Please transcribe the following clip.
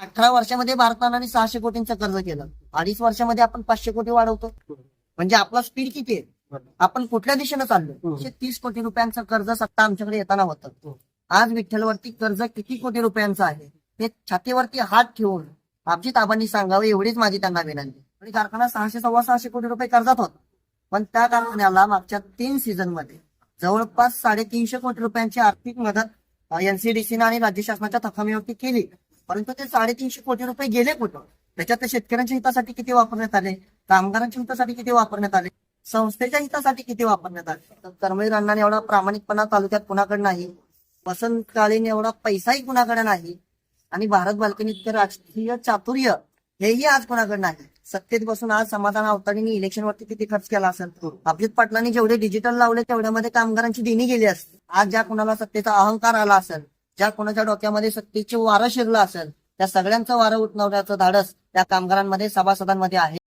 18 वर्षामध्ये भारताने 600 कोटींचं कर्ज केलं. 2.5 वर्षामध्ये आपण 500 कोटी वाढवतो. म्हणजे आपला स्पीड किती आहे, आपण कुठल्या दिशेनं चाललो. 130 कोटी रुपयांचं कर्ज सत्ता आमच्याकडे येताना होतं. आज विठ्ठलवरती कर्ज किती कोटी रुपयांचं आहे ते छातीवरती हात ठेवून अभिजित आबांनी सांगावं, एवढीच माझी त्यांना विनंती. आणि कारखाना 600-650 कोटी रुपये कर्जात होता, पण त्या कारखान्याला मागच्या 3 सीझन मध्ये जवळपास 350 कोटी रुपयांची आर्थिक मदत एनसीडीसीने आणि राज्य शासनाच्या तकामीवरती केली. परंतु ते 350 कोटी रुपये गेले कुठं? त्याच्यात शेतकऱ्यांच्या हितासाठी किती वापरण्यात आले, कामगारांच्या हितासाठी किती वापरण्यात आले, संस्थेच्या हितासाठी किती वापरण्यात आले. कर्मवीर अण्णांनी एवढा प्रामाणिकपणा तालुक्यात कुणाकडे नाही, वसंत काळेने एवढा पैसाही कुणाकडे नाही, आणि भारत बालकनी इतकं राजकीय चातुर्य हेही आज कोणाकडे नाही. सत्तेत बसून आज समाधान अवताडेंनी इलेक्शनवरती किती खर्च केला असेल, अभिजित पाटलांनी जेवढे डिजिटल लावले तेवढ्यामध्ये कामगारांची देणी गेली असते. आज ज्या कोणाला सत्तेचा अहंकार आला असेल, ज्या कोणाच्या डोक्यामध्ये सत्तेचे वारं शिरलं असेल, त्या सगळ्यांचं वारं उठवण्याचं धाडस त्या कामगारांमध्ये, सभासदांमध्ये आहे.